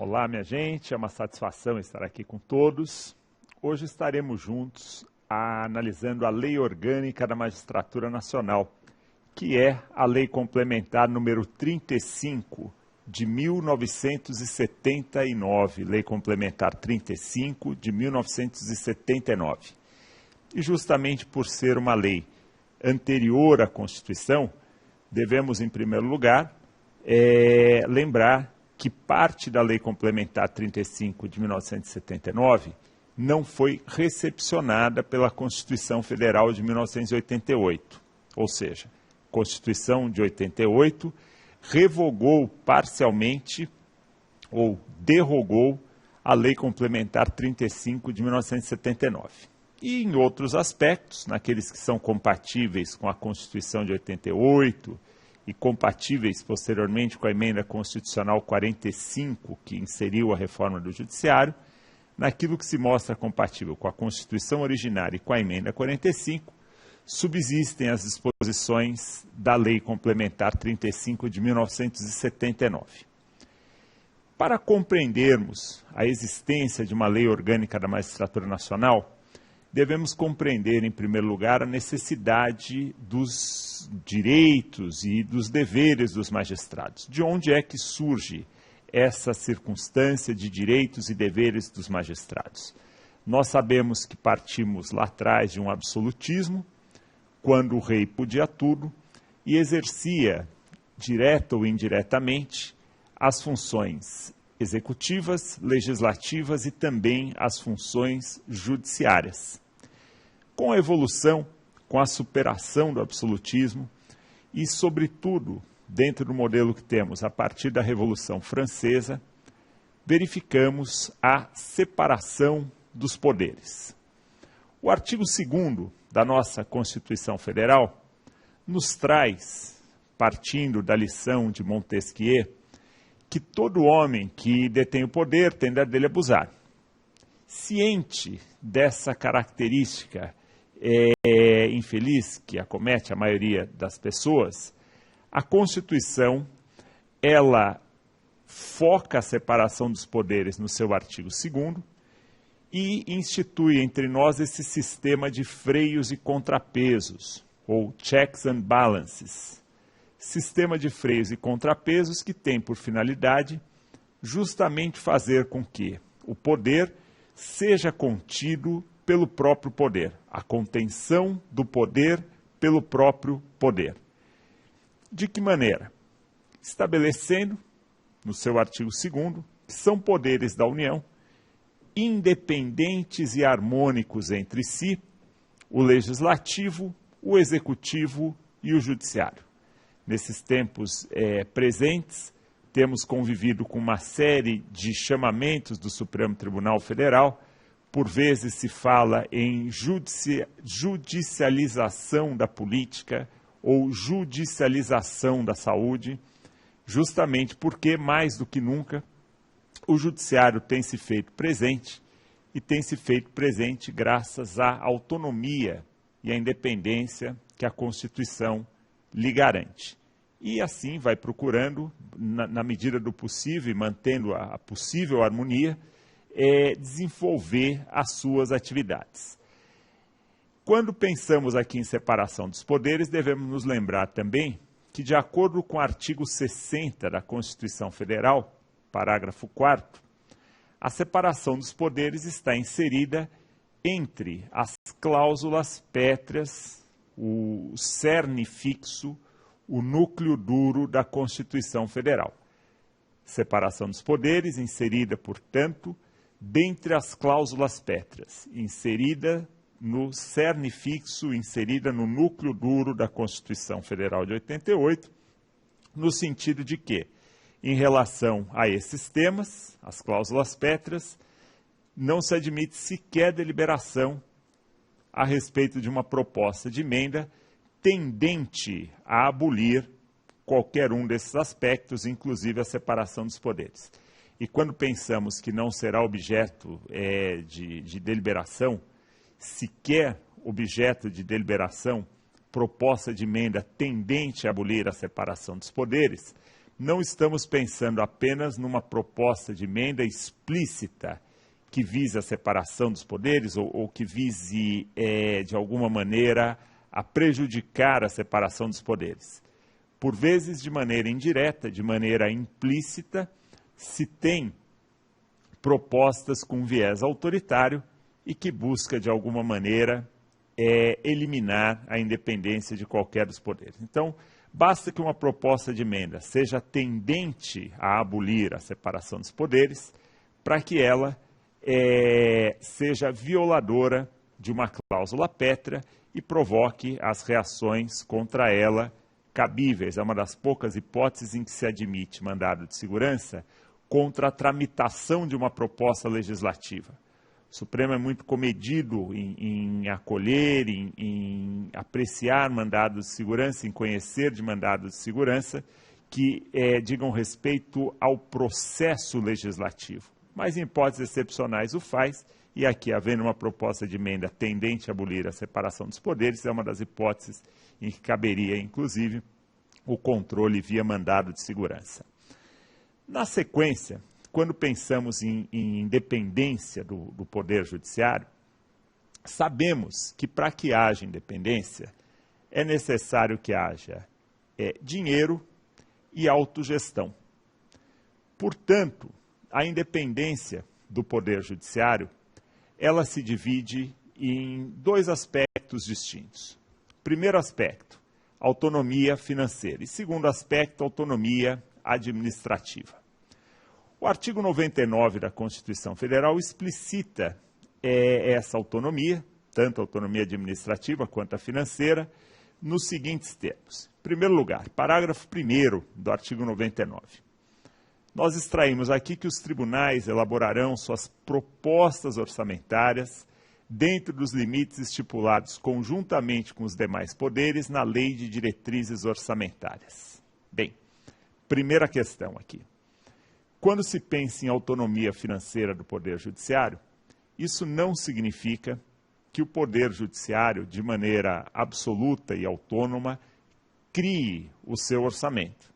Olá, minha gente, é uma satisfação estar aqui com todos. Hoje estaremos juntos analisando a Lei Orgânica da Magistratura Nacional, que é a Lei Complementar número 35 de 1979, Lei Complementar 35 de 1979. E justamente por ser uma lei anterior à Constituição, devemos, em primeiro lugar, lembrar que parte da Lei Complementar 35 de 1979 não foi recepcionada pela Constituição Federal de 1988. Ou seja, a Constituição de 88 revogou parcialmente ou derrogou a Lei Complementar 35 de 1979. E em outros aspectos, naqueles que são compatíveis com a Constituição de 88 e compatíveis posteriormente com a Emenda Constitucional 45, que inseriu a reforma do Judiciário, naquilo que se mostra compatível com a Constituição originária e com a Emenda 45, subsistem as disposições da Lei Complementar 35 de 1979. Para compreendermos a existência de uma lei orgânica da Magistratura Nacional, devemos compreender, em primeiro lugar, a necessidade dos direitos e dos deveres dos magistrados. De onde é que surge essa circunstância de direitos e deveres dos magistrados? Nós sabemos que partimos lá atrás de um absolutismo, quando o rei podia tudo e exercia, direta ou indiretamente, as funções executivas, legislativas e também as funções judiciárias. Com a evolução, com a superação do absolutismo e, sobretudo, dentro do modelo que temos a partir da Revolução Francesa, verificamos a separação dos poderes. O artigo 2º da nossa Constituição Federal nos traz, partindo da lição de Montesquieu, que todo homem que detém o poder tende dele abusar. Ciente dessa característica infeliz que acomete a maioria das pessoas, a Constituição, ela foca a separação dos poderes no seu artigo 2º e institui entre nós esse sistema de freios e contrapesos, ou checks and balances. Sistema de freios e contrapesos que tem por finalidade justamente fazer com que o poder seja contido pelo próprio poder, a contenção do poder pelo próprio poder. De que maneira? Estabelecendo, no seu artigo 2º, que são poderes da União, independentes e harmônicos entre si, o legislativo, o executivo e o judiciário. Nesses tempos presentes, temos convivido com uma série de chamamentos do Supremo Tribunal Federal. Por vezes se fala em judicialização da política ou judicialização da saúde, justamente porque, mais do que nunca, o judiciário tem se feito presente e tem se feito presente graças à autonomia e à independência que a Constituição lhe garante. E assim vai procurando, na medida do possível e mantendo a possível harmonia, desenvolver as suas atividades. Quando pensamos aqui em separação dos poderes, devemos nos lembrar também que, de acordo com o artigo 60 da Constituição Federal, parágrafo 4º, a separação dos poderes está inserida entre as cláusulas pétreas, o cerne fixo, o núcleo duro da Constituição Federal. Separação dos poderes inserida, portanto, dentre as cláusulas pétreas, inserida no cerne fixo, inserida no núcleo duro da Constituição Federal de 88, no sentido de que, em relação a esses temas, as cláusulas pétreas, não se admite sequer deliberação a respeito de uma proposta de emenda tendente a abolir qualquer um desses aspectos, inclusive a separação dos poderes. E quando pensamos que não será objeto de deliberação, sequer objeto de deliberação, proposta de emenda tendente a abolir a separação dos poderes, não estamos pensando apenas numa proposta de emenda explícita que vise a separação dos poderes ou que vise, de alguma maneira, a prejudicar a separação dos poderes. Por vezes, de maneira indireta, de maneira implícita, se tem propostas com viés autoritário e que busca, de alguma maneira, eliminar a independência de qualquer dos poderes. Então, basta que uma proposta de emenda seja tendente a abolir a separação dos poderes para que ela seja violadora de uma cláusula pétrea e provoque as reações contra ela cabíveis. É uma das poucas hipóteses em que se admite mandado de segurança contra a tramitação de uma proposta legislativa. O Supremo é muito comedido em acolher, em apreciar mandados de segurança, em conhecer de mandados de segurança que digam respeito ao processo legislativo. Mas em hipóteses excepcionais o faz, e aqui, havendo uma proposta de emenda tendente a abolir a separação dos poderes, é uma das hipóteses em que caberia, inclusive, o controle via mandado de segurança. Na sequência, quando pensamos em independência do Poder Judiciário, sabemos que para que haja independência é necessário que haja dinheiro e autogestão. Portanto, a independência do Poder Judiciário, ela se divide em dois aspectos distintos. Primeiro aspecto, autonomia financeira, e segundo aspecto, autonomia administrativa. O artigo 99 da Constituição Federal explicita essa autonomia, tanto a autonomia administrativa quanto a financeira, nos seguintes termos. Em primeiro lugar, parágrafo 1º do artigo 99. Nós extraímos aqui que os tribunais elaborarão suas propostas orçamentárias dentro dos limites estipulados conjuntamente com os demais poderes na Lei de Diretrizes Orçamentárias. Bem, primeira questão aqui. Quando se pensa em autonomia financeira do Poder Judiciário, isso não significa que o Poder Judiciário, de maneira absoluta e autônoma, crie o seu orçamento.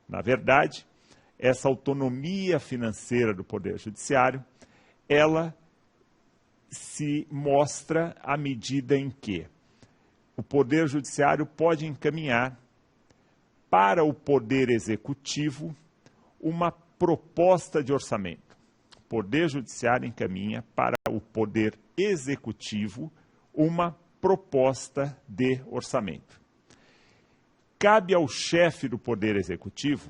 Na verdade, essa autonomia financeira do Poder Judiciário, ela se mostra à medida em que o Poder Judiciário pode encaminhar para o Poder Executivo uma proposta de orçamento. O Poder Judiciário encaminha para o Poder Executivo uma proposta de orçamento. Cabe ao chefe do Poder Executivo,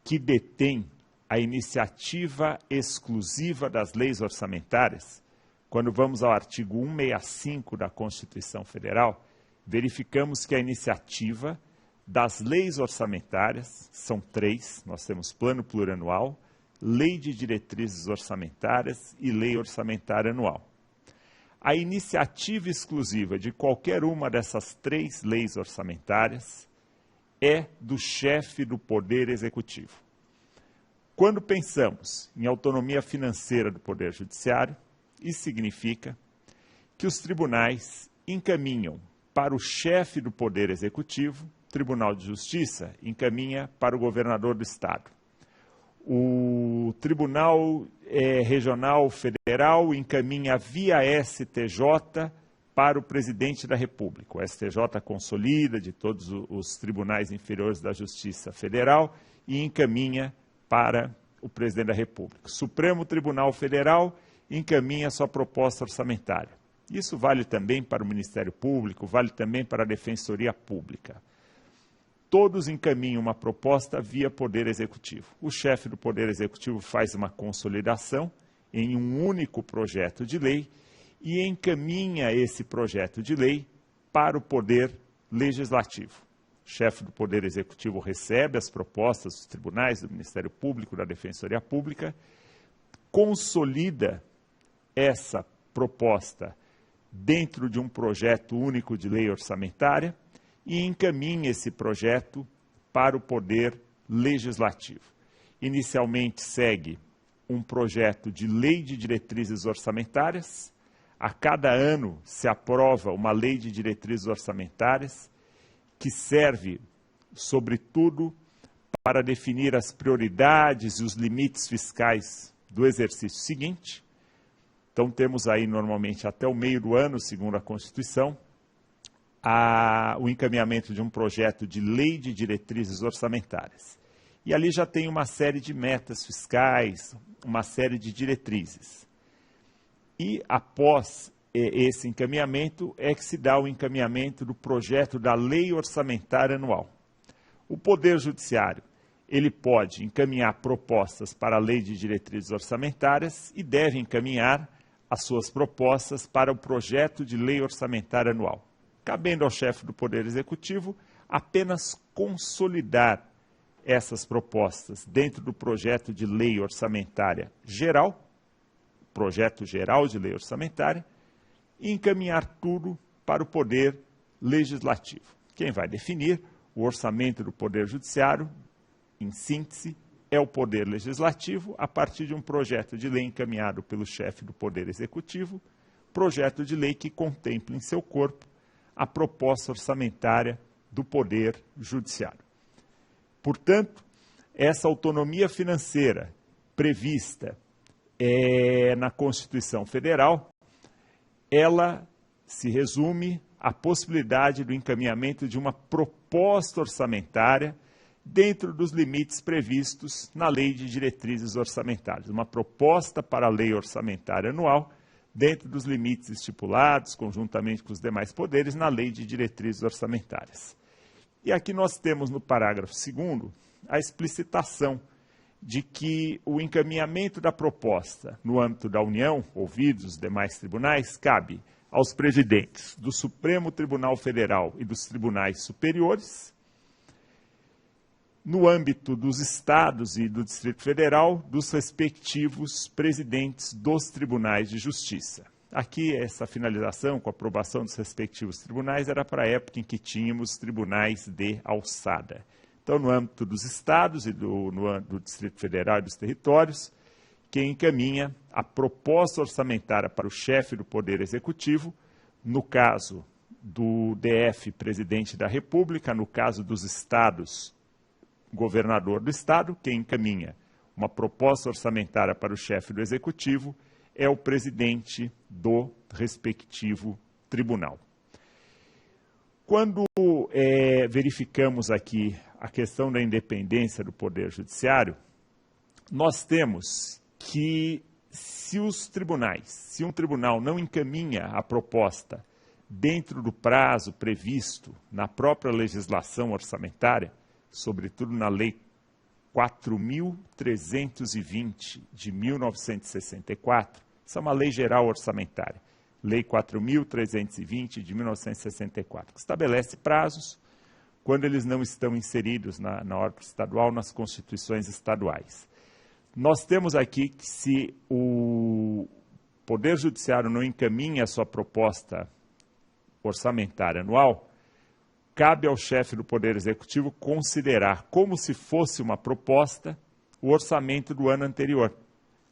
que detém a iniciativa exclusiva das leis orçamentárias, quando vamos ao artigo 165 da Constituição Federal, verificamos que a iniciativa das leis orçamentárias são 3, nós temos plano plurianual, lei de diretrizes orçamentárias e lei orçamentária anual. A iniciativa exclusiva de qualquer uma dessas 3 leis orçamentárias é do chefe do Poder Executivo. Quando pensamos em autonomia financeira do Poder Judiciário, isso significa que os tribunais encaminham para o chefe do Poder Executivo, o Tribunal de Justiça encaminha para o governador do Estado. O Tribunal Regional Federal encaminha via STJ para o Presidente da República. O STJ consolida de todos os tribunais inferiores da Justiça Federal e encaminha para o Presidente da República. O Supremo Tribunal Federal encaminha sua proposta orçamentária. Isso vale também para o Ministério Público, vale também para a Defensoria Pública. Todos encaminham uma proposta via Poder Executivo. O chefe do Poder Executivo faz uma consolidação em um único projeto de lei e encaminha esse projeto de lei para o Poder Legislativo. O chefe do Poder Executivo recebe as propostas dos tribunais, do Ministério Público, da Defensoria Pública, consolida essa proposta dentro de um projeto único de lei orçamentária e encaminha esse projeto para o Poder Legislativo. Inicialmente segue um projeto de lei de diretrizes orçamentárias. A cada ano se aprova uma lei de diretrizes orçamentárias que serve, sobretudo, para definir as prioridades e os limites fiscais do exercício seguinte. Então, temos aí, normalmente, até o meio do ano, segundo a Constituição, o encaminhamento de um projeto de lei de diretrizes orçamentárias. E ali já tem uma série de metas fiscais, uma série de diretrizes. E, após esse encaminhamento, é que se dá o encaminhamento do projeto da lei orçamentária anual. O Poder Judiciário, ele pode encaminhar propostas para a lei de diretrizes orçamentárias e deve encaminhar as suas propostas para o projeto de lei orçamentária anual, cabendo ao chefe do Poder Executivo apenas consolidar essas propostas dentro do projeto de lei orçamentária geral, projeto geral de lei orçamentária, e encaminhar tudo para o Poder Legislativo. Quem vai definir o orçamento do Poder Judiciário, em síntese, é o Poder Legislativo, a partir de um projeto de lei encaminhado pelo chefe do Poder Executivo, projeto de lei que contempla em seu corpo a proposta orçamentária do Poder Judiciário. Portanto, essa autonomia financeira prevista na Constituição Federal, ela se resume à possibilidade do encaminhamento de uma proposta orçamentária dentro dos limites previstos na Lei de Diretrizes Orçamentárias. Uma proposta para a Lei Orçamentária Anual dentro dos limites estipulados, conjuntamente com os demais poderes, na Lei de Diretrizes Orçamentárias. E aqui nós temos no parágrafo 2º a explicitação de que o encaminhamento da proposta no âmbito da União, ouvidos os demais tribunais, cabe aos presidentes do Supremo Tribunal Federal e dos tribunais superiores, no âmbito dos estados e do Distrito Federal, dos respectivos presidentes dos tribunais de justiça. Aqui, essa finalização com a aprovação dos respectivos tribunais era para a época em que tínhamos tribunais de alçada. Então, no âmbito dos estados e do Distrito Federal e dos territórios, quem encaminha a proposta orçamentária para o chefe do Poder Executivo, no caso do DF, presidente da República, no caso dos estados, governador do estado, quem encaminha uma proposta orçamentária para o chefe do Executivo é o presidente do respectivo tribunal. Quando verificamos aqui a questão da independência do Poder Judiciário, nós temos que se um tribunal não encaminha a proposta dentro do prazo previsto na própria legislação orçamentária, sobretudo na Lei 4.320 de 1964, essa é uma lei geral orçamentária, Lei 4.320 de 1964, que estabelece prazos quando eles não estão inseridos na ordem estadual, nas constituições estaduais. Nós temos aqui que se o Poder Judiciário não encaminha a sua proposta orçamentária anual, cabe ao chefe do Poder Executivo considerar como se fosse uma proposta o orçamento do ano anterior.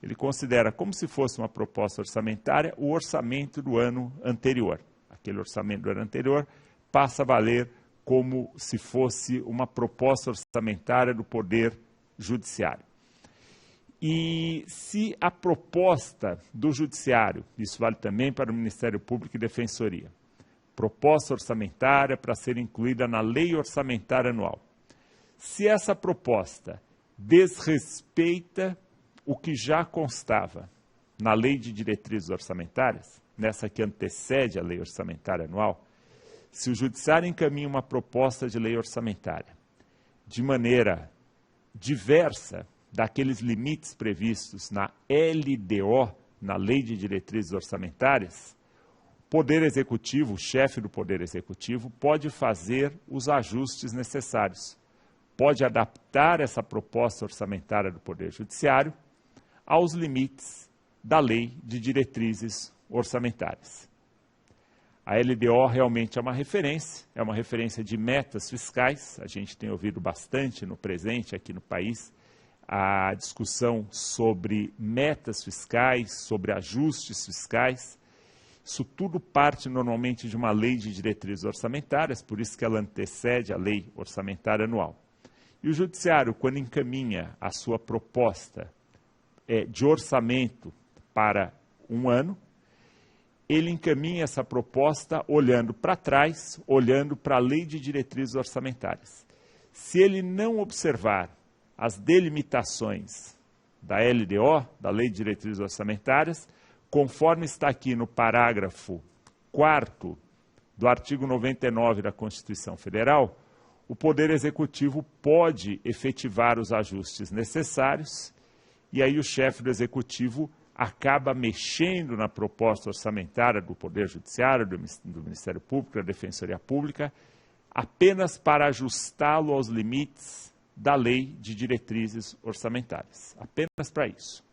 Ele considera como se fosse uma proposta orçamentária o orçamento do ano anterior. Aquele orçamento do ano anterior passa a valer como se fosse uma proposta orçamentária do Poder Judiciário. E se a proposta do Judiciário, isso vale também para o Ministério Público e Defensoria, proposta orçamentária para ser incluída na Lei Orçamentária Anual, se essa proposta desrespeita o que já constava na Lei de Diretrizes Orçamentárias, nessa que antecede a Lei Orçamentária Anual, se o Judiciário encaminha uma proposta de lei orçamentária de maneira diversa daqueles limites previstos na LDO, na Lei de Diretrizes Orçamentárias, o Poder Executivo, o chefe do Poder Executivo, pode fazer os ajustes necessários, pode adaptar essa proposta orçamentária do Poder Judiciário aos limites da Lei de Diretrizes Orçamentárias. A LDO realmente é uma referência de metas fiscais. A gente tem ouvido bastante no presente aqui no país a discussão sobre metas fiscais, sobre ajustes fiscais. Isso tudo parte normalmente de uma lei de diretrizes orçamentárias, por isso que ela antecede a lei orçamentária anual. E o Judiciário, quando encaminha a sua proposta de orçamento para um ano, ele encaminha essa proposta olhando para trás, olhando para a Lei de Diretrizes Orçamentárias. Se ele não observar as delimitações da LDO, da Lei de Diretrizes Orçamentárias, conforme está aqui no parágrafo 4º do artigo 99 da Constituição Federal, o Poder Executivo pode efetivar os ajustes necessários e aí o chefe do Executivo acaba mexendo na proposta orçamentária do Poder Judiciário, do Ministério Público, da Defensoria Pública, apenas para ajustá-lo aos limites da Lei de Diretrizes Orçamentárias. Apenas para isso.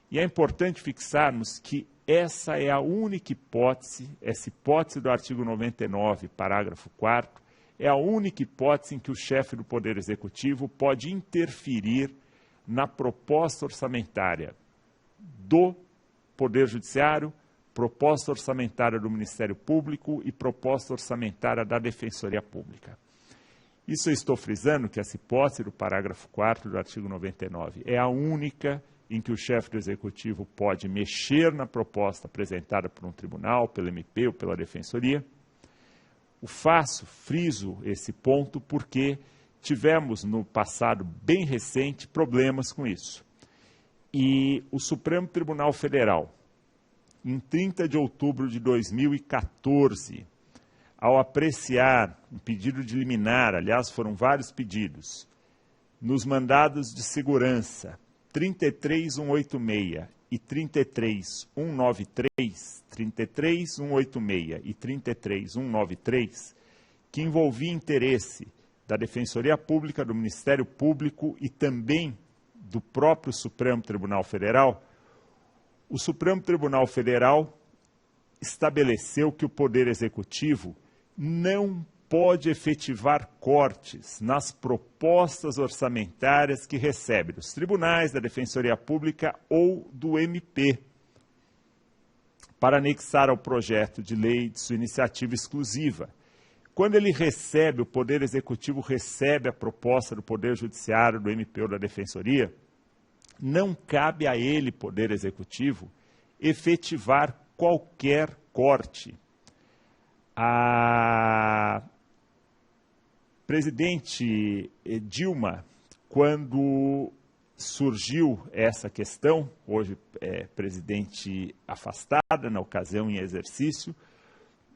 E é importante fixarmos que essa é a única hipótese, essa hipótese do artigo 99, parágrafo 4º, é a única hipótese em que o chefe do Poder Executivo pode interferir na proposta orçamentária do Poder Judiciário, proposta orçamentária do Ministério Público e proposta orçamentária da Defensoria Pública. Isso eu estou frisando que essa hipótese do parágrafo 4º do artigo 99 é a única em que o chefe do Executivo pode mexer na proposta apresentada por um tribunal, pelo MP ou pela Defensoria. Friso esse ponto porque tivemos no passado bem recente problemas com isso. E o Supremo Tribunal Federal, em 30 de outubro de 2014, ao apreciar um pedido de liminar, aliás, foram vários pedidos, nos mandados de segurança 33186 e 33193, 33186 e 33193, que envolvia interesse da Defensoria Pública, do Ministério Público e também do próprio Supremo Tribunal Federal, o Supremo Tribunal Federal estabeleceu que o Poder Executivo não pode efetivar cortes nas propostas orçamentárias que recebe dos tribunais, da Defensoria Pública ou do MP, para anexar ao projeto de lei de sua iniciativa exclusiva. Quando ele recebe, o Poder Executivo recebe a proposta do Poder Judiciário, do MP ou da Defensoria, não cabe a ele, Poder Executivo, efetivar qualquer corte. A presidente Dilma, quando surgiu essa questão, hoje é presidente afastada, na ocasião em exercício,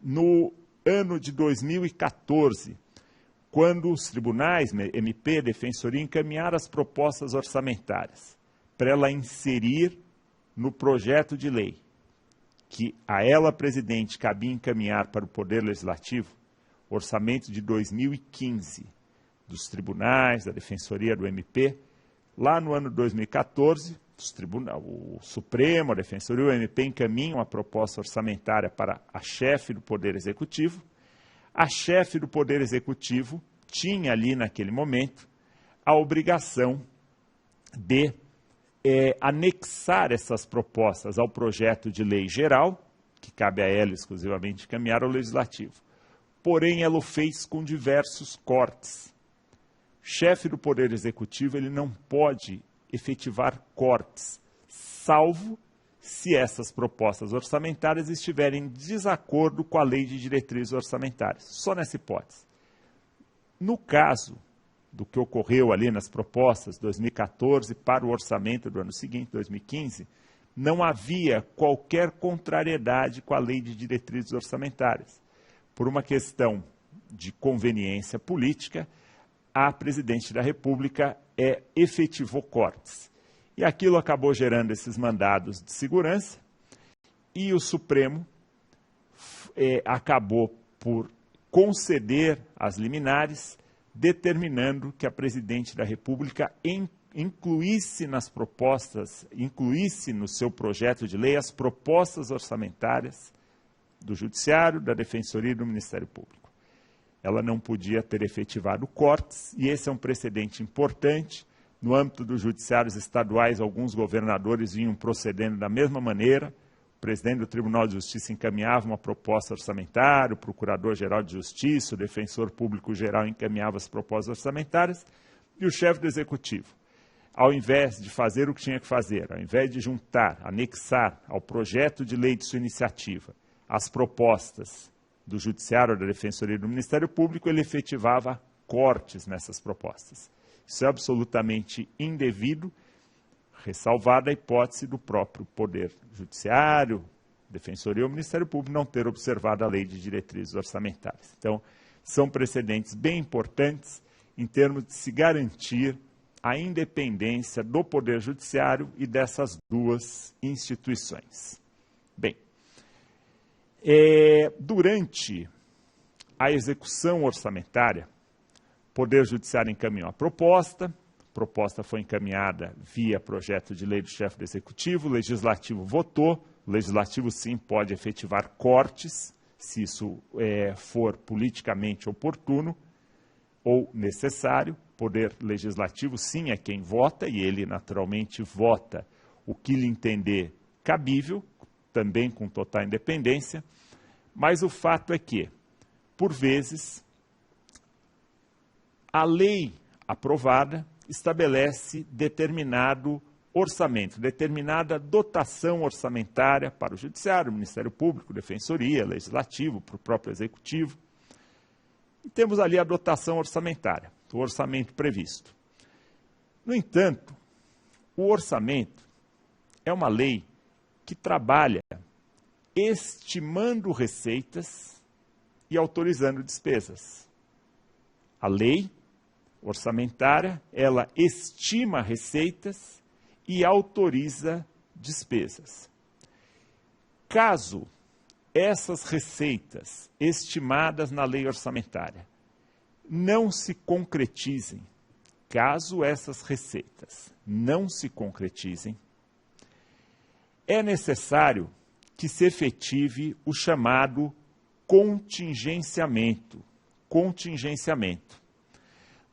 no ano de 2014, quando os tribunais, MP, Defensoria, encaminharam as propostas orçamentárias para ela inserir no projeto de lei que a ela, presidente, cabia encaminhar para o Poder Legislativo orçamento de 2015 dos tribunais, da Defensoria, do MP. Lá no ano de 2014, o Supremo, a Defensoria e o MP encaminham a proposta orçamentária para a chefe do Poder Executivo. A chefe do Poder Executivo tinha ali, naquele momento, a obrigação de anexar essas propostas ao projeto de lei geral, que cabe a ela exclusivamente encaminhar ao Legislativo. Porém, ela o fez com diversos cortes. Chefe do Poder Executivo, ele não pode efetivar cortes, salvo se essas propostas orçamentárias estiverem em desacordo com a Lei de Diretrizes Orçamentárias. Só nessa hipótese. No caso do que ocorreu ali nas propostas 2014 para o orçamento do ano seguinte, 2015, não havia qualquer contrariedade com a Lei de Diretrizes Orçamentárias. Por uma questão de conveniência política, a presidente da República efetivou cortes. E aquilo acabou gerando esses mandados de segurança e o Supremo acabou por conceder as liminares, determinando que a presidente da República incluísse nas propostas, incluísse no seu projeto de lei as propostas orçamentárias do Judiciário, da Defensoria e do Ministério Público. Ela não podia ter efetivado cortes, e esse é um precedente importante. No âmbito dos judiciários estaduais, alguns governadores vinham procedendo da mesma maneira. O presidente do Tribunal de Justiça encaminhava uma proposta orçamentária, o Procurador-Geral de Justiça, o Defensor Público-Geral encaminhava as propostas orçamentárias. E o chefe do Executivo, ao invés de fazer o que tinha que fazer, ao invés de juntar, anexar ao projeto de lei de sua iniciativa as propostas do Judiciário, da Defensoria e do Ministério Público, ele efetivava cortes nessas propostas. Isso é absolutamente indevido, ressalvada a hipótese do próprio Poder Judiciário, Defensoria ou Ministério Público não ter observado a lei de diretrizes orçamentárias. Então, são precedentes bem importantes em termos de se garantir a independência do Poder Judiciário e dessas duas instituições. Bem, durante a execução orçamentária, o Poder Judiciário encaminhou a proposta foi encaminhada via projeto de lei do chefe do Executivo, o Legislativo votou, o Legislativo sim pode efetivar cortes, se isso for politicamente oportuno ou necessário. O Poder Legislativo sim é quem vota, e ele naturalmente vota o que lhe entender cabível, também com total independência, mas o fato é que, por vezes, a lei aprovada estabelece determinado orçamento, determinada dotação orçamentária para o Judiciário, o Ministério Público, Defensoria, Legislativo, para o próprio Executivo. E temos ali a dotação orçamentária, o orçamento previsto. No entanto, o orçamento é uma lei que trabalha estimando receitas e autorizando despesas. A lei orçamentária, ela estima receitas e autoriza despesas. Caso essas receitas estimadas na lei orçamentária não se concretizem, é necessário que se efetive o chamado contingenciamento.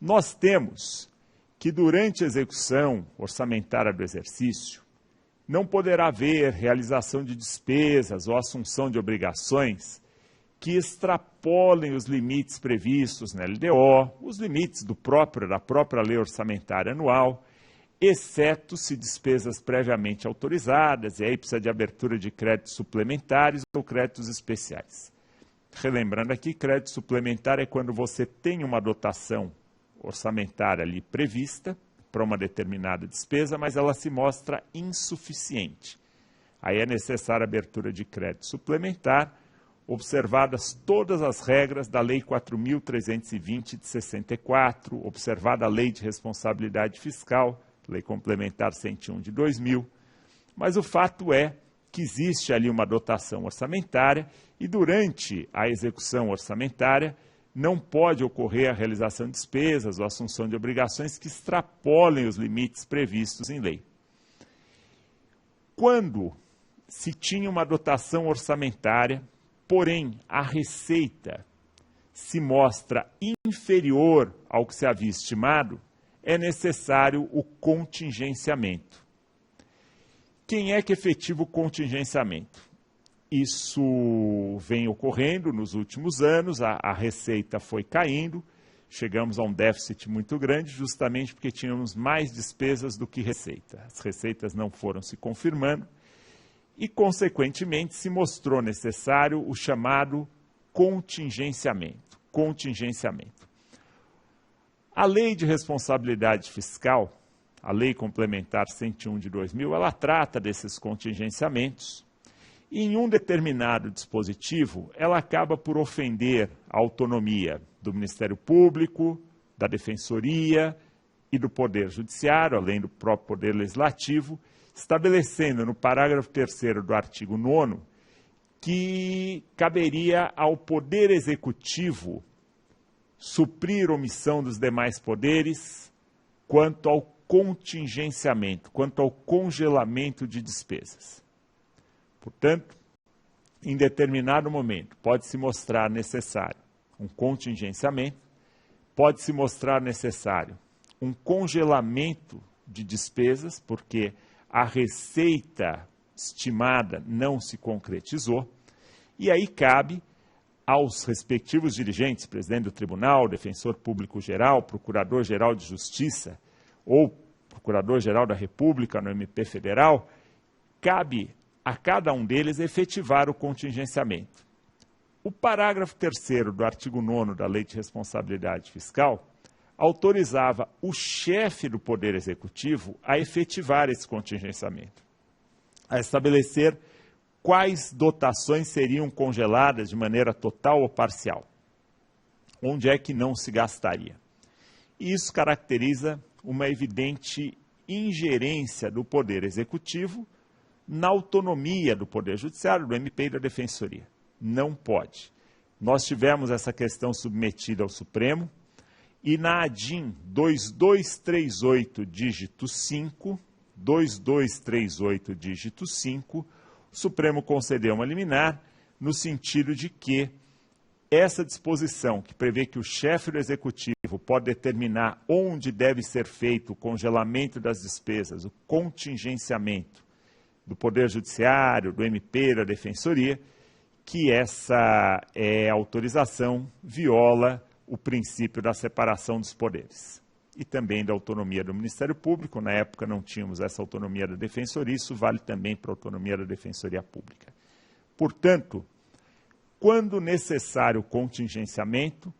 Nós temos que, durante a execução orçamentária do exercício, não poderá haver realização de despesas ou assunção de obrigações que extrapolem os limites previstos na LDO, os limites da própria lei orçamentária anual, exceto se despesas previamente autorizadas, e aí precisa de abertura de créditos suplementares ou créditos especiais. Relembrando aqui, crédito suplementar é quando você tem uma dotação orçamentária ali prevista para uma determinada despesa, mas ela se mostra insuficiente. Aí é necessária a abertura de crédito suplementar, observadas todas as regras da Lei 4.320 de 64, observada a Lei de Responsabilidade Fiscal, Lei Complementar 101 de 2000. Mas o fato é que existe ali uma dotação orçamentária e, durante a execução orçamentária, não pode ocorrer a realização de despesas ou assunção de obrigações que extrapolem os limites previstos em lei. Quando se tinha uma dotação orçamentária, porém a receita se mostra inferior ao que se havia estimado, é necessário o contingenciamento. Quem é que efetiva o contingenciamento? Isso vem ocorrendo nos últimos anos, a receita foi caindo, chegamos a um déficit muito grande, justamente porque tínhamos mais despesas do que receita. As receitas não foram se confirmando e, consequentemente, se mostrou necessário o chamado contingenciamento. A Lei de Responsabilidade Fiscal, a Lei Complementar 101 de 2000, ela trata desses contingenciamentos. E, em um determinado dispositivo, ela acaba por ofender a autonomia do Ministério Público, da Defensoria e do Poder Judiciário, além do próprio Poder Legislativo, estabelecendo no parágrafo 3º do artigo 9º que caberia ao Poder Executivo suprir omissão dos demais poderes quanto ao contingenciamento, quanto ao congelamento de despesas. Portanto, em determinado momento, pode se mostrar necessário um contingenciamento, pode se mostrar necessário um congelamento de despesas, porque a receita estimada não se concretizou, e aí cabe aos respectivos dirigentes, presidente do tribunal, defensor público geral, procurador-geral de justiça ou procurador-geral da República no MP Federal, cabe a cada um deles efetivar o contingenciamento. O parágrafo 3º do artigo 9º da Lei de Responsabilidade Fiscal autorizava o chefe do Poder Executivo a efetivar esse contingenciamento, a estabelecer quais dotações seriam congeladas de maneira total ou parcial, onde é que não se gastaria. E isso caracteriza uma evidente ingerência do Poder Executivo na autonomia do Poder Judiciário, do MP e da Defensoria. Não pode. Nós tivemos essa questão submetida ao Supremo e na ADIM 2238, dígito 5, 2238, dígito 5, o Supremo concedeu uma liminar no sentido de que essa disposição, que prevê que o chefe do Executivo pode determinar onde deve ser feito o congelamento das despesas, o contingenciamento do Poder Judiciário, do MP, da Defensoria, que essa autorização viola o princípio da separação dos poderes e também da autonomia do Ministério Público. Na época não tínhamos essa autonomia da Defensoria, isso vale também para a autonomia da Defensoria Pública. Portanto, quando necessário o contingenciamento,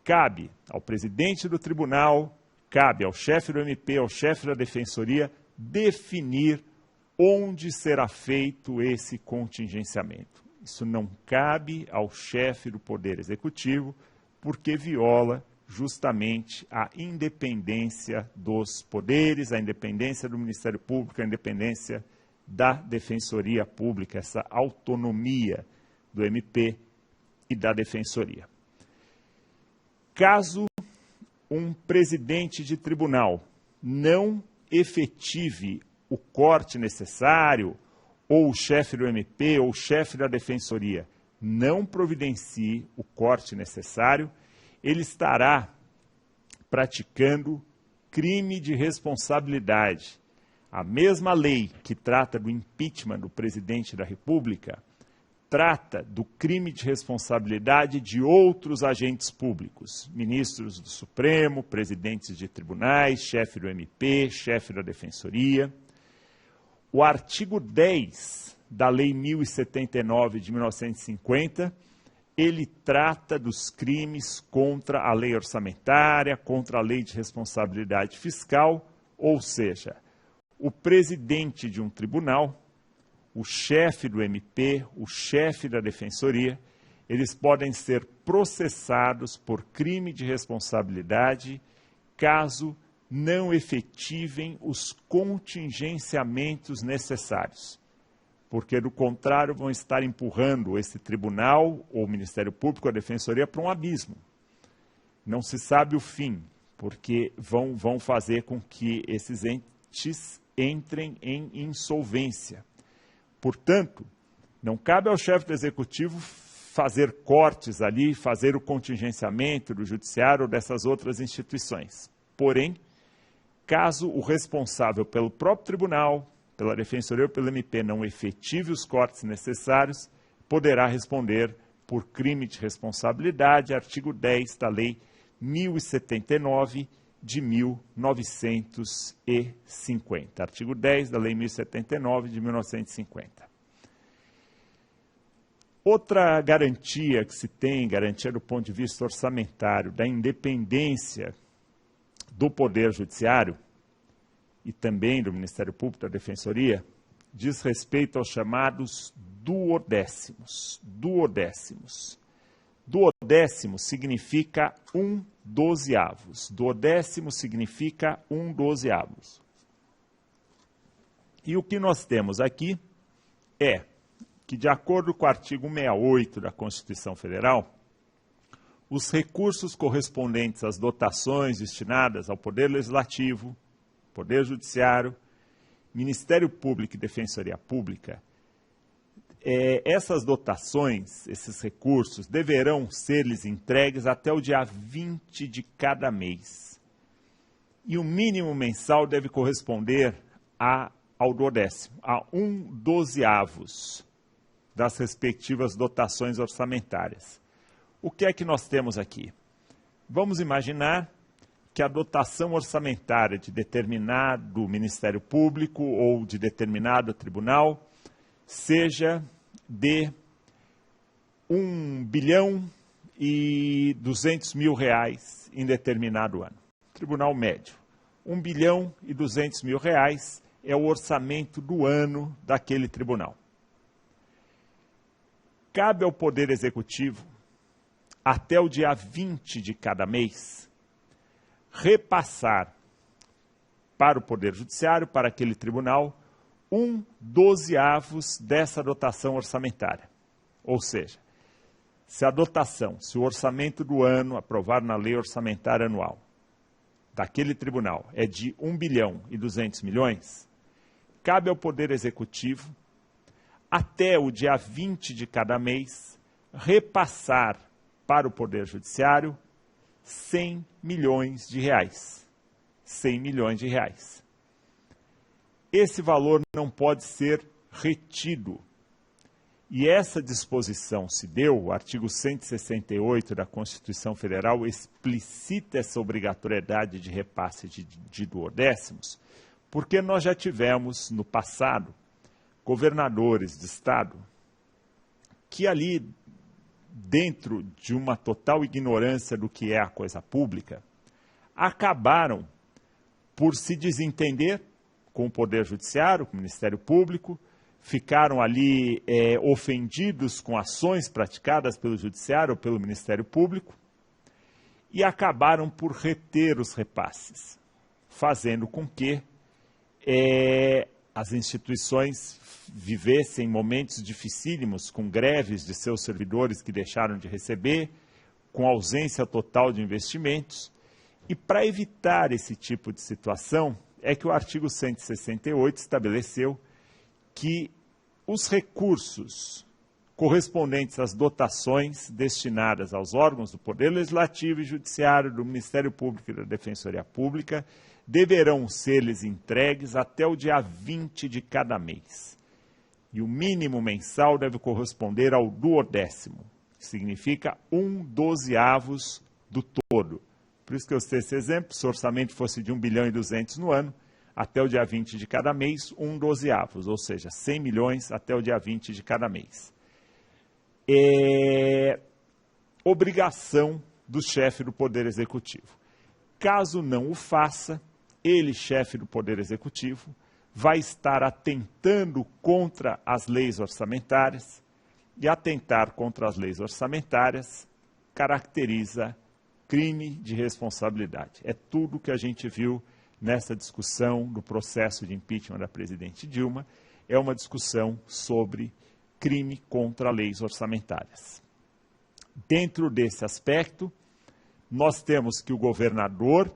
cabe ao presidente do tribunal, cabe ao chefe do MP, ao chefe da Defensoria, definir onde será feito esse contingenciamento. Isso não cabe ao chefe do Poder Executivo, porque viola justamente a independência dos poderes, a independência do Ministério Público, a independência da Defensoria Pública, essa autonomia do MP e da Defensoria. Caso um presidente de tribunal não efetive o corte necessário, ou o chefe do MP, ou o chefe da Defensoria, não providencie o corte necessário, ele estará praticando crime de responsabilidade. A mesma lei que trata do impeachment do presidente da República trata do crime de responsabilidade de outros agentes públicos, ministros do Supremo, presidentes de tribunais, chefe do MP, chefe da Defensoria. O artigo 10 da Lei 1079 de 1950, ele trata dos crimes contra a lei orçamentária, contra a lei de responsabilidade fiscal, ou seja, o presidente de um tribunal, o chefe do MP, o chefe da Defensoria, eles podem ser processados por crime de responsabilidade caso não efetivem os contingenciamentos necessários, porque, do contrário, vão estar empurrando esse tribunal, ou o Ministério Público, a Defensoria, para um abismo. Não se sabe o fim, porque vão fazer com que esses entes entrem em insolvência. Portanto, não cabe ao chefe do Executivo fazer cortes ali, fazer o contingenciamento do Judiciário ou dessas outras instituições. Porém, caso o responsável pelo próprio tribunal, pela Defensoria ou pelo MP não efetive os cortes necessários, poderá responder por crime de responsabilidade, artigo 10 da Lei 1079 de 1950. Artigo 10 da Lei 1079 de 1950. Outra garantia que se tem, garantia do ponto de vista orçamentário, da independência do Poder Judiciário e também do Ministério Público, da Defensoria, diz respeito aos chamados duodécimos. Duodécimos. Duodécimo significa 1/12. Duodécimo significa 1/12. E o que nós temos aqui é que, de acordo com o artigo 168 da Constituição Federal, os recursos correspondentes às dotações destinadas ao Poder Legislativo, Poder Judiciário, Ministério Público e Defensoria Pública, essas dotações, esses recursos, deverão ser-lhes entregues até o dia 20 de cada mês. E o mínimo mensal deve corresponder ao duodécimo, a 1/12 das respectivas dotações orçamentárias. O que é que nós temos aqui? Vamos imaginar que a dotação orçamentária de determinado Ministério Público ou de determinado tribunal seja de 1.200.000.000 em determinado ano. Tribunal médio. 1.200.000.000 é o orçamento do ano daquele tribunal. Cabe ao Poder Executivo, até o dia 20 de cada mês, repassar para o Poder Judiciário, para aquele tribunal, 1/12 dessa dotação orçamentária. Ou seja, se o orçamento do ano aprovado na lei orçamentária anual daquele tribunal é de 1.200.000.000, cabe ao Poder Executivo, até o dia 20 de cada mês, repassar para o Poder Judiciário 100 milhões de reais. 100 milhões de reais. Esse valor não pode ser retido. E essa disposição se deu, o artigo 168 da Constituição Federal explicita essa obrigatoriedade de repasse de duodécimos, porque nós já tivemos no passado governadores de estado que ali, dentro de uma total ignorância do que é a coisa pública, acabaram por se desentender com o Poder Judiciário, com o Ministério Público, ficaram ali ofendidos com ações praticadas pelo Judiciário ou pelo Ministério Público e acabaram por reter os repasses, fazendo com que as instituições vivessem momentos dificílimos, com greves de seus servidores que deixaram de receber, com ausência total de investimentos. E para evitar esse tipo de situação, é que o artigo 168 estabeleceu que os recursos correspondentes às dotações destinadas aos órgãos do Poder Legislativo e Judiciário, do Ministério Público e da Defensoria Pública deverão ser-lhes entregues até o dia 20 de cada mês. E o mínimo mensal deve corresponder ao duodécimo, que significa 1/12 do todo. Por isso que eu citei esse exemplo, se o orçamento fosse de 1.200.000.000 no ano, até o dia 20 de cada mês, 1/12, ou seja, 100 milhões até o dia 20 de cada mês. Obrigação do chefe do Poder Executivo. Caso não o faça, ele, chefe do Poder Executivo, vai estar atentando contra as leis orçamentárias, e atentar contra as leis orçamentárias caracteriza crime de responsabilidade. É tudo que a gente viu nessa discussão do processo de impeachment da presidente Dilma, é uma discussão sobre crime contra leis orçamentárias. Dentro desse aspecto, nós temos que o governador,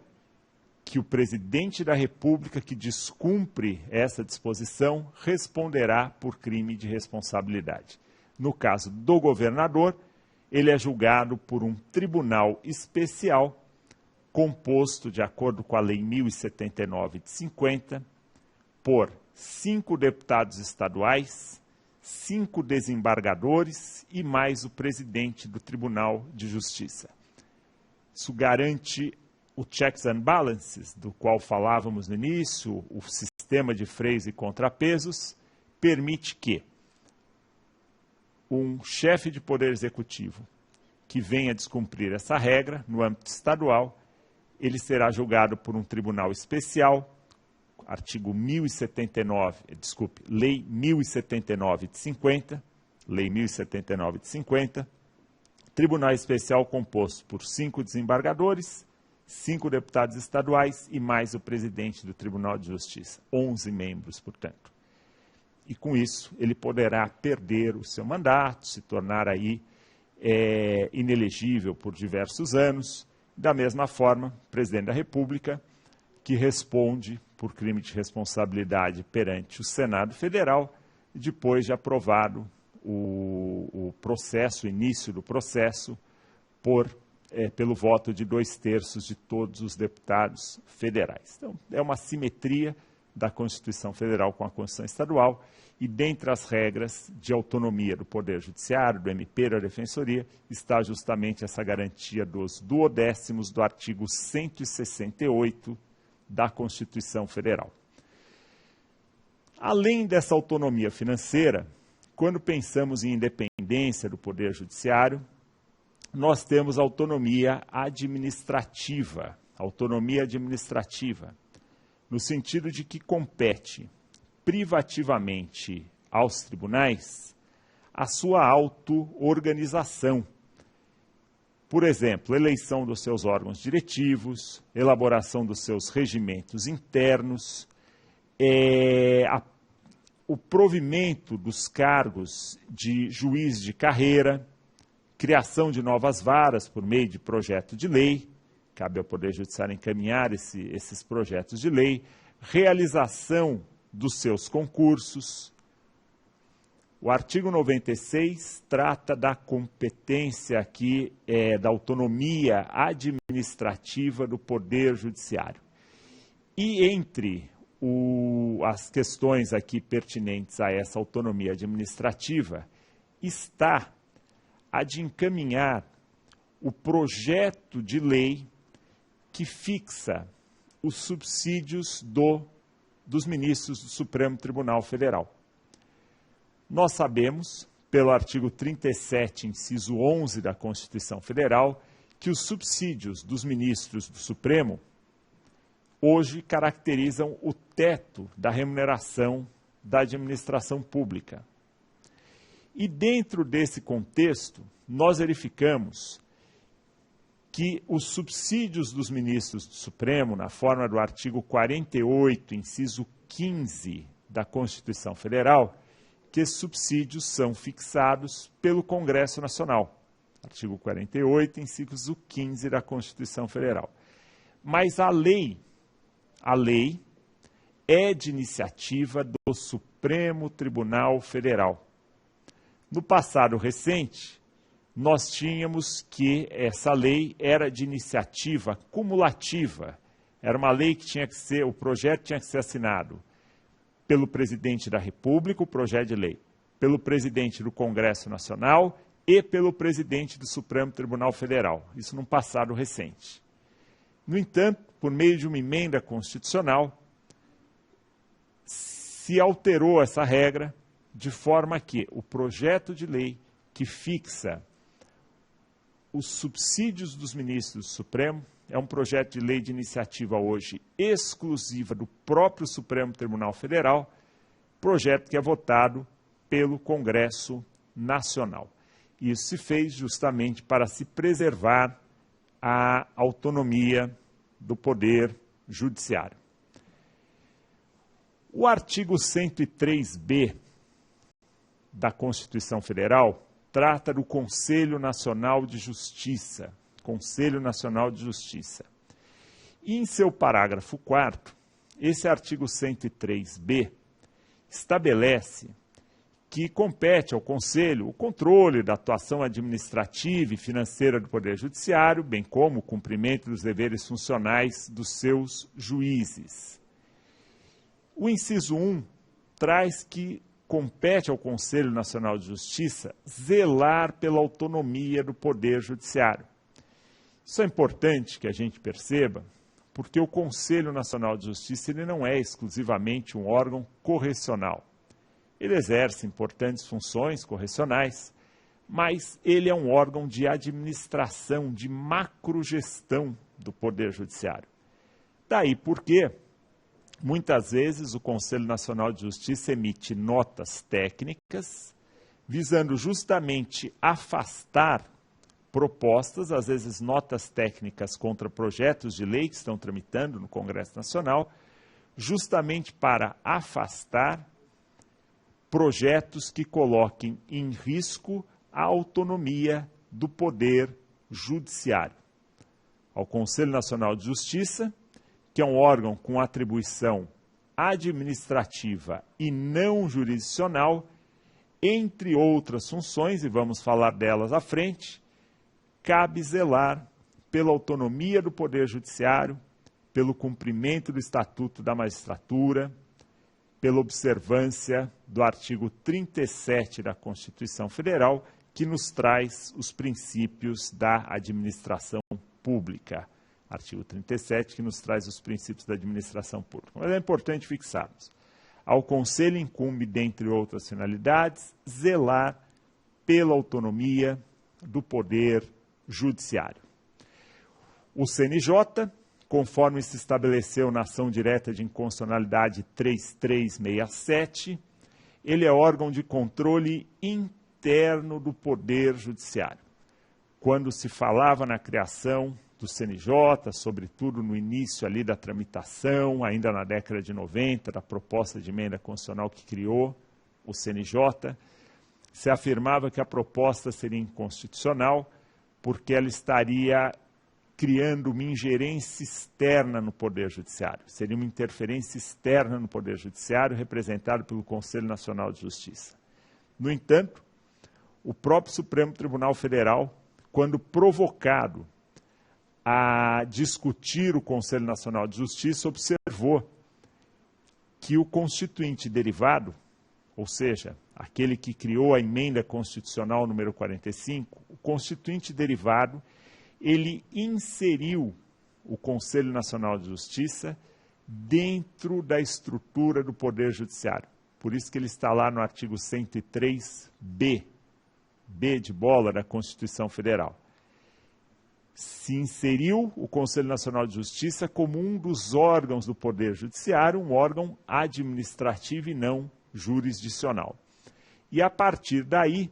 que o presidente da República que descumpre essa disposição responderá por crime de responsabilidade. No caso do governador, ele é julgado por um tribunal especial composto, de acordo com a Lei 1079 de 50, por 5 deputados estaduais, 5 desembargadores e mais o presidente do Tribunal de Justiça. Isso garante o checks and balances, do qual falávamos no início, o sistema de freios e contrapesos, permite que um chefe de poder executivo que venha descumprir essa regra no âmbito estadual, ele será julgado por um tribunal especial, Lei 1079 de 50, Lei 1079 de 50, tribunal especial composto por 5 desembargadores, 5 deputados estaduais e mais o presidente do Tribunal de Justiça, 11 membros, portanto. E com isso, ele poderá perder o seu mandato, se tornar aí inelegível por diversos anos. Da mesma forma, o presidente da República, que responde por crime de responsabilidade perante o Senado Federal, depois de aprovado o processo, o início do processo, pelo voto de 2/3 de todos os deputados federais. Então, é uma simetria da Constituição Federal com a Constituição Estadual, e dentre as regras de autonomia do Poder Judiciário, do MP, da Defensoria, está justamente essa garantia dos duodécimos do artigo 168 da Constituição Federal. Além dessa autonomia financeira, quando pensamos em independência do Poder Judiciário, nós temos autonomia administrativa, no sentido de que compete privativamente aos tribunais a sua auto-organização. Por exemplo, eleição dos seus órgãos diretivos, elaboração dos seus regimentos internos, o provimento dos cargos de juiz de carreira, criação de novas varas por meio de projeto de lei, cabe ao Poder Judiciário encaminhar esses projetos de lei, realização dos seus concursos. O artigo 96 trata da competência aqui, da autonomia administrativa do Poder Judiciário. E entre as questões aqui pertinentes a essa autonomia administrativa está a de encaminhar o projeto de lei que fixa os subsídios dos ministros do Supremo Tribunal Federal. Nós sabemos, pelo artigo 37, inciso 11 da Constituição Federal, que os subsídios dos ministros do Supremo hoje caracterizam o teto da remuneração da administração pública. E dentro desse contexto, nós verificamos que os subsídios dos ministros do Supremo, na forma do artigo 48, inciso 15 da Constituição Federal, que esses subsídios são fixados pelo Congresso Nacional. Artigo 48, inciso 15 da Constituição Federal. Mas a lei é de iniciativa do Supremo Tribunal Federal. No passado recente, nós tínhamos que essa lei era de iniciativa cumulativa. Era uma lei que o projeto tinha que ser assinado pelo presidente da República, o projeto de lei, pelo presidente do Congresso Nacional e pelo presidente do Supremo Tribunal Federal. Isso num passado recente. No entanto, por meio de uma emenda constitucional, se alterou essa regra de forma que o projeto de lei que fixa os subsídios dos ministros do Supremo é um projeto de lei de iniciativa hoje exclusiva do próprio Supremo Tribunal Federal, projeto que é votado pelo Congresso Nacional. Isso se fez justamente para se preservar a autonomia do Poder Judiciário. O artigo 103b da Constituição Federal trata do Conselho Nacional de Justiça. Conselho Nacional de Justiça. E em seu parágrafo 4º, esse artigo 103b estabelece que compete ao Conselho o controle da atuação administrativa e financeira do Poder Judiciário, bem como o cumprimento dos deveres funcionais dos seus juízes. O inciso 1 traz que compete ao Conselho Nacional de Justiça zelar pela autonomia do Poder Judiciário. Isso é importante que a gente perceba, porque o Conselho Nacional de Justiça ele não é exclusivamente um órgão correcional. Ele exerce importantes funções correcionais, mas ele é um órgão de administração, de macrogestão do Poder Judiciário. Daí porque, muitas vezes, o Conselho Nacional de Justiça emite notas técnicas, visando justamente afastar propostas, às vezes notas técnicas contra projetos de lei que estão tramitando no Congresso Nacional, justamente para afastar projetos que coloquem em risco a autonomia do Poder Judiciário. Ao Conselho Nacional de Justiça, que é um órgão com atribuição administrativa e não jurisdicional, entre outras funções, e vamos falar delas à frente, cabe zelar pela autonomia do Poder Judiciário, pelo cumprimento do Estatuto da Magistratura, pela observância do artigo 37 da Constituição Federal, que nos traz os princípios da administração pública. Artigo 37, que nos traz os princípios da administração pública. Mas é importante fixarmos. Ao Conselho incumbe, dentre outras finalidades, zelar pela autonomia do Poder Judiciário. O CNJ, conforme se estabeleceu na ação direta de inconstitucionalidade 3367, ele é órgão de controle interno do Poder Judiciário. Quando se falava na criação do CNJ, sobretudo no início ali da tramitação, ainda na década de 90, da proposta de emenda constitucional que criou o CNJ, se afirmava que a proposta seria inconstitucional porque ela estaria criando uma ingerência externa no Poder Judiciário. Seria uma interferência externa no Poder Judiciário, representado pelo Conselho Nacional de Justiça. No entanto, o próprio Supremo Tribunal Federal, quando provocado a discutir o Conselho Nacional de Justiça, observou que o constituinte derivado, ou seja, aquele que criou a emenda constitucional número 45, o constituinte derivado, ele inseriu o Conselho Nacional de Justiça dentro da estrutura do Poder Judiciário. Por isso que ele está lá no artigo 103B, B de bola, da Constituição Federal. Se inseriu o Conselho Nacional de Justiça como um dos órgãos do Poder Judiciário, um órgão administrativo e não jurisdicional. E a partir daí,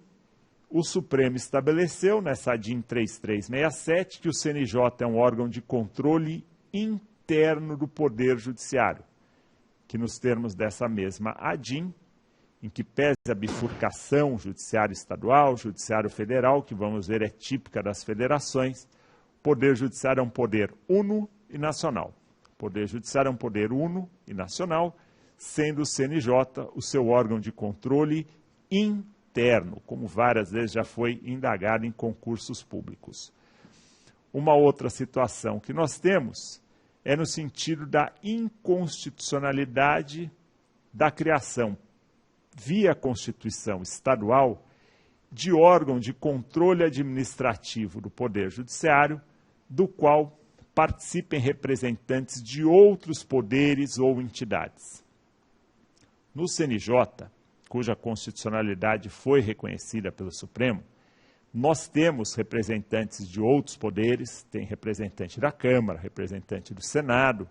o Supremo estabeleceu, nessa ADIM 3367, que o CNJ é um órgão de controle interno do Poder Judiciário, que nos termos dessa mesma ADIM, em que pese a bifurcação judiciário estadual, judiciário federal, que vamos ver é típica das federações, o Poder Judiciário é um poder uno e nacional. O Poder Judiciário é um poder uno e nacional, sendo o CNJ o seu órgão de controle interno, como várias vezes já foi indagado em concursos públicos. Uma outra situação que nós temos é no sentido da inconstitucionalidade da criação, via Constituição estadual, de órgão de controle administrativo do Poder Judiciário, do qual participem representantes de outros poderes ou entidades. No CNJ, cuja constitucionalidade foi reconhecida pelo Supremo, nós temos representantes de outros poderes, tem representante da Câmara, representante do Senado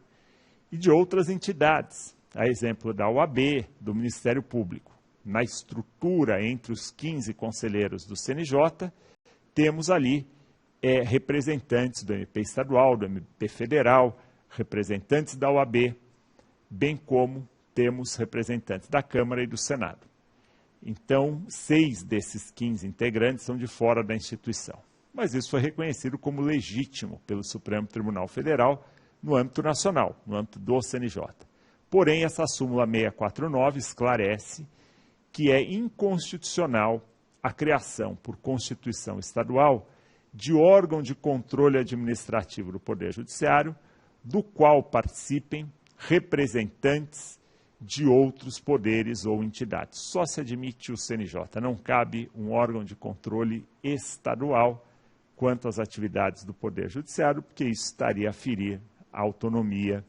e de outras entidades, a exemplo da OAB, do Ministério Público. Na estrutura entre os 15 conselheiros do CNJ, temos ali representantes do MP estadual, do MP federal, representantes da OAB, bem como temos representantes da Câmara e do Senado. Então, 6 desses 15 integrantes são de fora da instituição. Mas isso foi reconhecido como legítimo pelo Supremo Tribunal Federal no âmbito nacional, no âmbito do CNJ. Porém, essa súmula 649 esclarece que é inconstitucional a criação por Constituição estadual de órgão de controle administrativo do Poder Judiciário, do qual participem representantes de outros poderes ou entidades. Só se admite o CNJ, não cabe um órgão de controle estadual quanto às atividades do Poder Judiciário, porque isso estaria a ferir a autonomia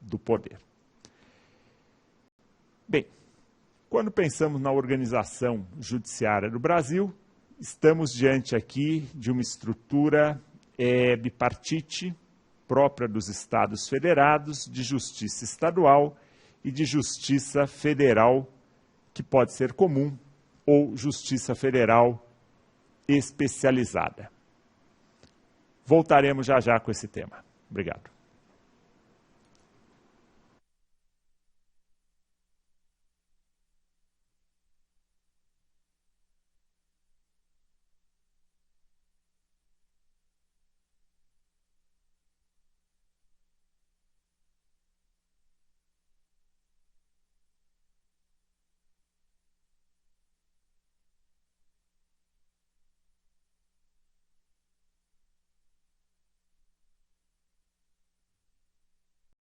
do poder. Bem, quando pensamos na organização judiciária do Brasil, estamos diante aqui de uma estrutura bipartite, própria dos Estados Federados, de justiça estadual e de justiça federal, que pode ser comum, ou justiça federal especializada. Voltaremos já já com esse tema. Obrigado.